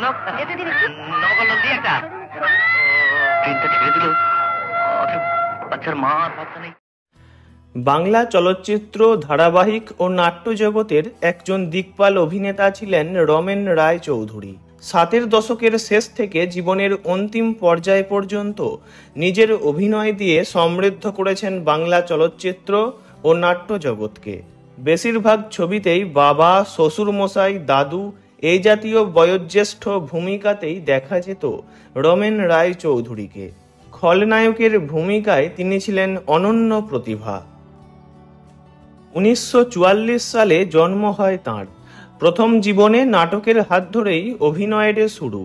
লোক নকল লোক দিয়ে একটা ট্রেনটা ছেড়ে দিল, বাচ্চার মা আর বাচ্চা নেই। বাংলা চলচ্চিত্র, ধারাবাহিক ও নাট্য জগতের একজন দিকপাল অভিনেতা ছিলেন রমেন রায় চৌধুরী। 60-এর দশকের শেষ থেকে জীবনের অন্তিম পর্যায় পর্যন্ত নিজের অভিনয় দিয়ে সমৃদ্ধ করেছেন বাংলা চলচ্চিত্র ও নাট্য জগৎকে। বেশিরভাগ ছবিতেই বাবা, শ্বশুরমশাই, দাদু এই জাতীয় বয়োজ্যেষ্ঠ ভূমিকাতেই দেখা যেত রমেন রায় চৌধুরীকে। খলনায়কের ভূমিকায় তিনি ছিলেন অনন্য প্রতিভা। 1944 সালে জন্ম হয় তাঁর। প্রথম জীবনে নাটকের হাত ধরেই অভিনয়ের শুরু।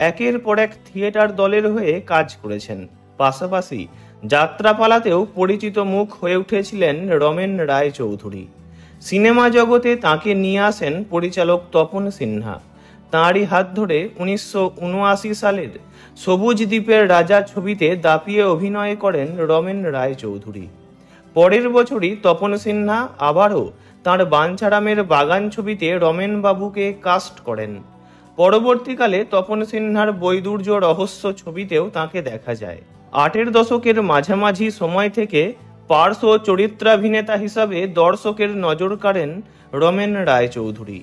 একের পর এক থিয়েটার দলের হয়ে কাজ করেছেন। পাশাপাশি যাত্রাপালাতেও পরিচিত মুখ হয়ে উঠেছিলেন রমেন রায় চৌধুরী। সিনেমা জগতে তাঁকে নিয়ে আসেন পরিচালক তপন সিনহা। তাঁরই হাত ধরে 1979 সালের সবুজ দ্বীপের রাজা ছবিতে দাপিয়ে অভিনয় করেন রমেন রায় চৌধুরী। পরের বছরই তপন সিনহা আবারও তাঁর বাঞ্ছারামের বাগান ছবিতে রমেন বাবুকে কাস্ট করেন। পরবর্তীকালে তপন সিনহার বৈদুর্য রহস্য ছবিতেও তাঁকে দেখা যায়। 80-এর দশকের মাঝামাঝি সময় থেকে পার্শ্ব চরিত্রাভিনেতা হিসাবে দর্শকের নজর কাড়েন রমেন রায় চৌধুরী।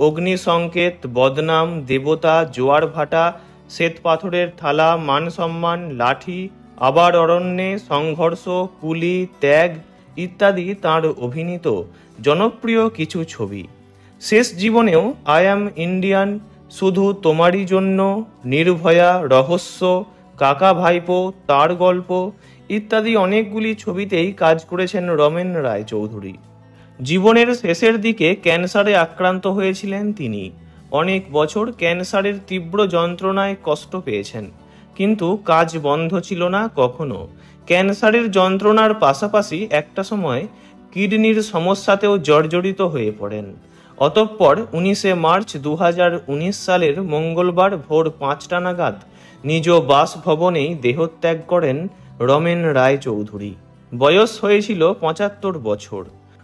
অগ্নি সংকেত, বদনাম, দেবতা, জোয়ার ভাটা, শ্বেত পাথরের থালা, মান সম্মান, লাঠি, আবার অরণ্যে, সংঘর্ষ, কুলি, ত্যাগ ইত্যাদি তাঁর অভিনীত জনপ্রিয় কিছু ছবি। শেষ জীবনেও আই অ্যাম ইন্ডিয়ান, শুধু তোমারই জন্য, নির্ভয়া, রহস্য, কাকা ভাইপো, তার গল্প ইত্যাদি অনেকগুলি ছবিতেই কাজ করেছেন রমেন রায় চৌধুরী। জীবনের শেষের দিকে ক্যান্সারে আক্রান্ত হয়েছিলেন তিনি। অনেক বছর ক্যান্সারের তীব্র যন্ত্রণায় কষ্ট পেয়েছেন, কিন্তু কাজ বন্ধ ছিল না কখনো। ক্যান্সারের যন্ত্রণার পাশাপাশি একটা সময় কিডনির সমস্যাতেও জর্জরিত হয়ে পড়েন। অতঃপর 19 মার্চ 2019 সালের মঙ্গলবার ভোর 5টা নাগাদ নিজ বাসভবনেই দেহত্যাগ করেন রমেন রায় চৌধুরী। বয়স হয়েছিল 75 বছর।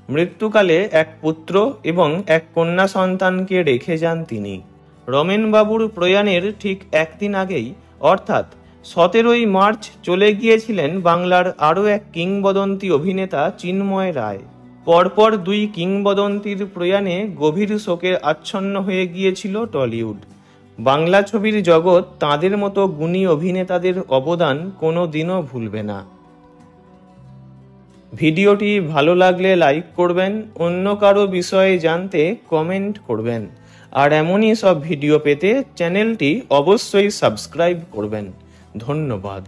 মৃত্যুকালে এক পুত্র এবং এক কন্যা সন্তানকে রেখে যান তিনি। রমেন বাবুর প্রয়াণের ঠিক একদিন আগেই অর্থাৎ 17 মার্চ চলে গিয়েছিলেন বাংলার আরও এক কিংবদন্তি অভিনেতা চিন্ময় রায়। পরপর দুই কিংবদন্তির প্রয়াণে গভীর শোকে আচ্ছন্ন হয়ে গিয়েছিল টলিউড। বাংলা ছবির জগৎ তাঁদের মতো গুণী অভিনেতাদের অবদান কোনো দিনও ভুলবে না। ভিডিওটি ভালো লাগলে লাইক করবেন, অন্য কারো বিষয়ে জানতে কমেন্ট করবেন, আর এমনই সব ভিডিও পেতে চ্যানেলটি অবশ্যই সাবস্ক্রাইব করবেন। ধন্যবাদ।